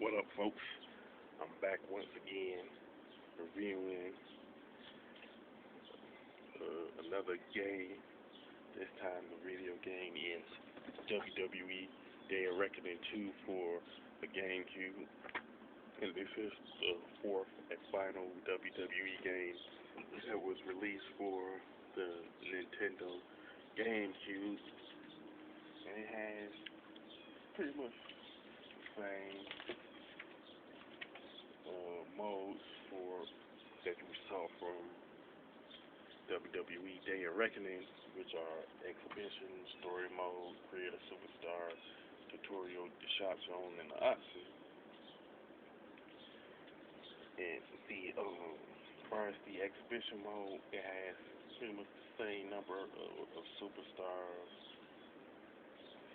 What up, folks? I'm back once again reviewing another game. This time the video game is WWE Day of Reckoning 2 for the GameCube. And this is the fourth and final WWE game that was released for the Nintendo GameCube. And it has pretty much the same modes for that we saw from WWE Day of Reckoning, which are exhibition, story mode, create a superstar, tutorial, the shop zone, and the option. And as far as the exhibition mode, it has pretty much the same number of superstars,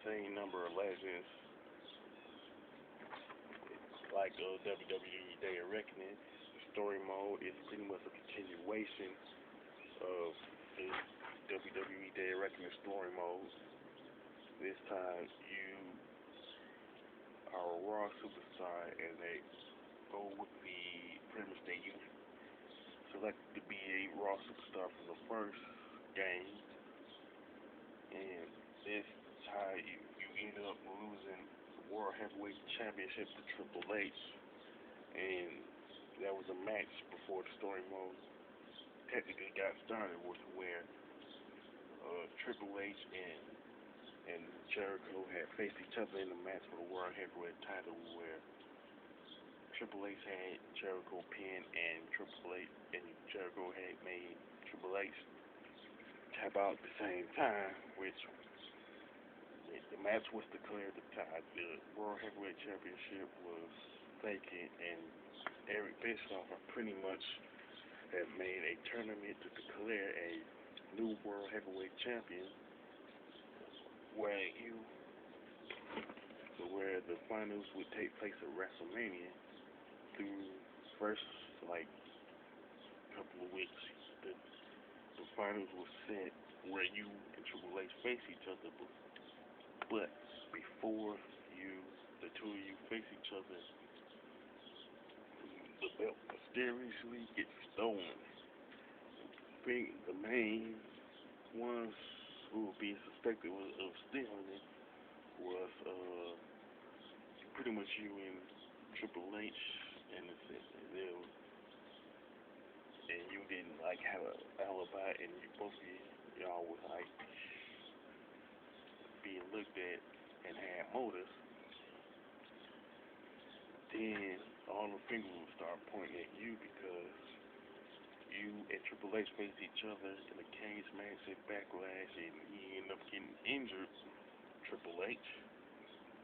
same number of legends, like WWE Day of Reckoning. The story mode is pretty much a continuation of the WWE Day of Reckoning story mode. This time you are a Raw superstar, and they go with the premise that you selected to be a Raw superstar from the first game, and this time you ended up losing World Heavyweight Championship to Triple H, and that was a match before the story mode technically got started, was where Triple H and Jericho had faced each other in the match for the World Heavyweight title, where Triple H had Jericho pin and Jericho had made Triple H tap out at the same time, which the match was declared the tie. The World Heavyweight Championship was vacant, and Eric Bischoff pretty much had made a tournament to declare a new World Heavyweight Champion, where the finals would take place at WrestleMania. Through first couple of weeks, the finals was set where you and Triple H face each other, but before the two of you face each other, the belt mysteriously gets stolen. The main ones who were being suspected of stealing it was pretty much you and Triple H, and you didn't have an alibi, and y'all was being looked at and had motives. Then all the fingers would start pointing at you because you and Triple H faced each other in a cage match at Backlash, and he ended up getting injured, Triple H.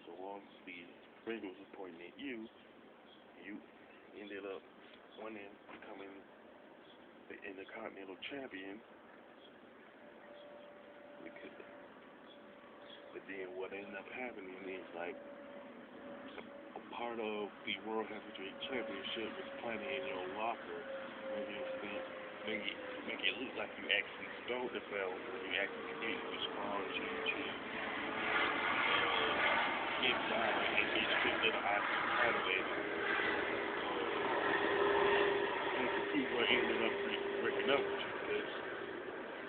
So once the fingers were pointing at you, you ended up winning, becoming the Intercontinental Champion. But then what ended up happening is a part of the World Heavyweight Championship was planted in your locker, make it look like you actually stole the belt, and you actually did respond to inside and get stripped of the IC title. And the people ended up breaking up with you because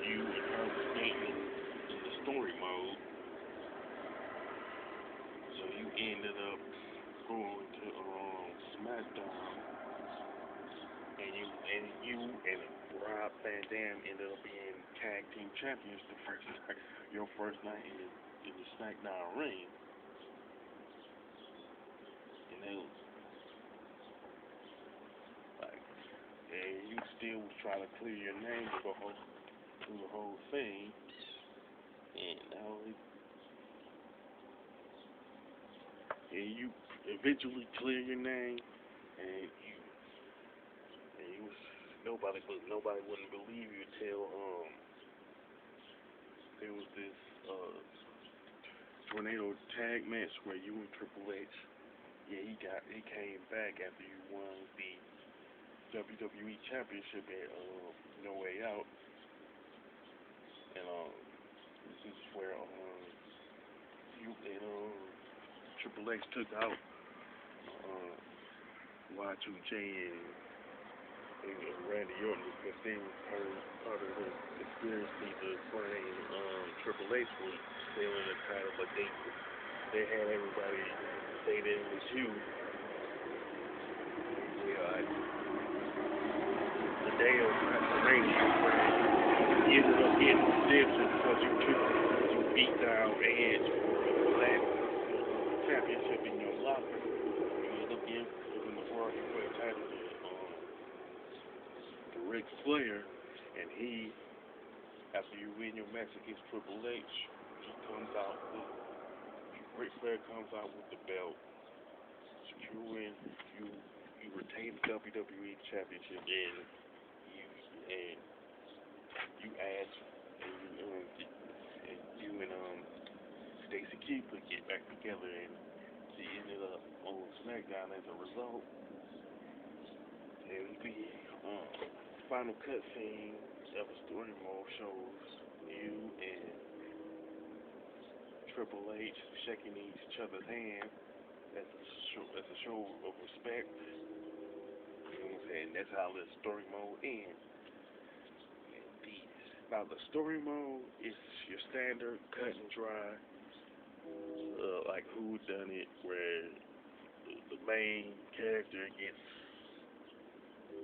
you and her were staying in the story mode. So you ended up going to SmackDown, and you and Rob Van Dam ended up being tag team champions your first night in the SmackDown ring. And then and you still was trying to clear your name through the whole thing, and you eventually clear your name, and you was nobody wouldn't believe you till there was this tornado tag match where you and Triple H, he came back after you won the WWE Championship at No Way Out, and this is where you and Triple H took out Y2J and Randy Orton, because they were part of the conspiracy to bring Triple H was stealing the title, but they had everybody say that it was you. Yeah, the day of WrestleMania, where you ended up getting redemption because you beat down Edge for the last championship in your locker. You ended up giving the World Heavyweight title to Ric Flair, and he, after you win your match against Triple H, Ric Flair comes out with the belt, securing you retain the WWE Championship, and you ask, and you and Stacy Keibler get back together, and she ended up on SmackDown as a result. And the final cutscene of the story mode shows you and Triple H shaking each other's hand as a show of respect. You know what I'm saying? That's how the story mode ends. Now the story mode is your standard cut and dry, like Who Done It, where the main character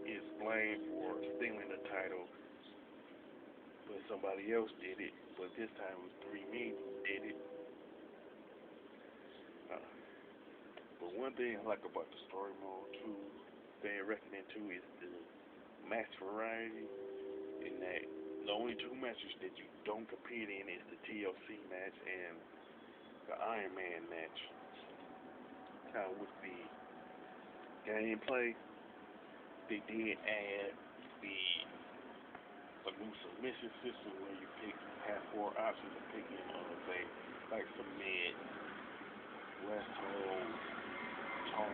is blamed for stealing the title, but somebody else did it. But this time it was three men who did it. But one thing I like about the story mode too, Day of Reckoning too, is the match variety. In that the only two matches that you don't compete in is the TLC match and the Iron Man match. Kind of with the gameplay, they did add a new submission system where you have four options of picking, say, like submit, West Hold, Talk.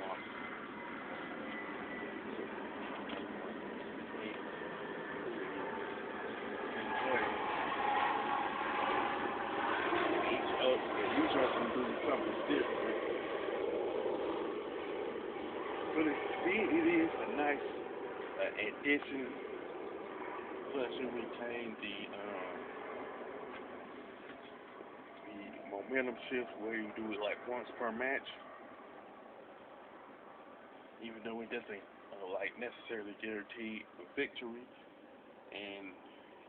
Each of them doing something different. But it is a nice addition. Plus, you retain the momentum shift where you do it like once per match. Even though it doesn't like necessarily guarantee a victory, and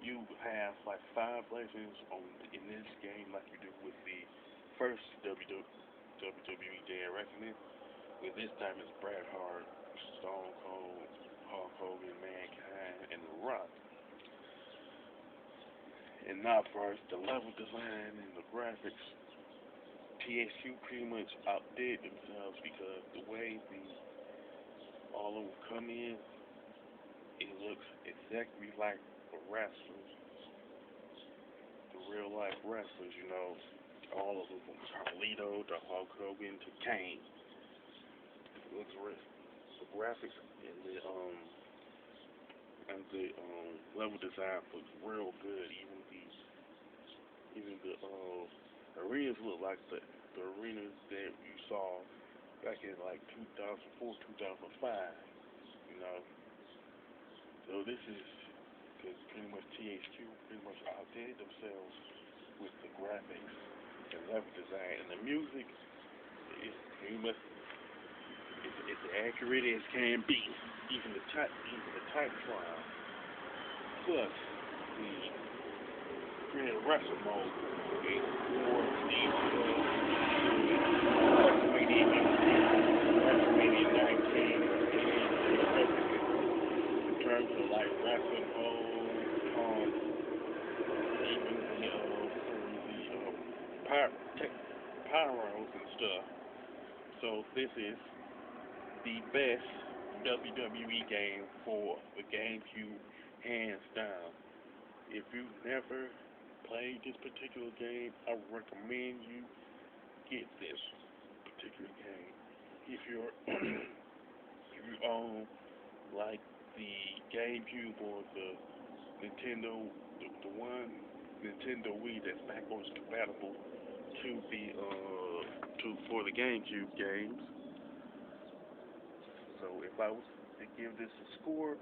you have like 5 legends in this game, like you do with the first WWE Day of Reckoning. But this time it's Bret Hart, Stone Cold, Hulk Hogan, Mankind, and The Rock. And now first, the level design and the graphics. THQ pretty much outdid themselves because the way all of them come in, it looks exactly like the wrestlers, the real life wrestlers, you know, all of them from Carlito to Hulk Hogan to Kane. It looks real. The graphics and the level design looks real good. Even the arenas look like the arenas that you saw back in like 2004, 2005. You know. So this is because pretty much THQ pretty much outdid themselves with the graphics and level design, and the music is pretty much it's accurate as can be. Even the type trial, plus the Grand Wrestle mode is more detailed. WrestleMania 19 in terms of like wrestling modes, even the pyros and stuff. So this is the best WWE game for the GameCube, hands down. If you've never played this particular game, I recommend you get this particular game. If you own like the GameCube or the Nintendo, the one Nintendo Wii that's backwards compatible to for the GameCube games, So if I was to give this a score,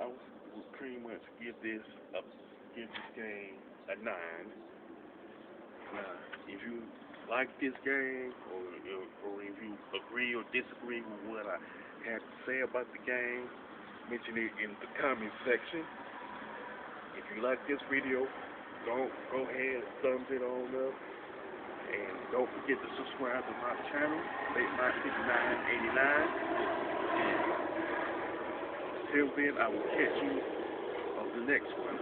I would pretty much give this game a 9. Now, if you like this game, or if you agree or disagree with what I had to say about the game, mention it in the comment section. If you like this video, go ahead and thumbs it on up. And don't forget to subscribe to my channel, Late My 6989. Until then, I will catch you on the next one.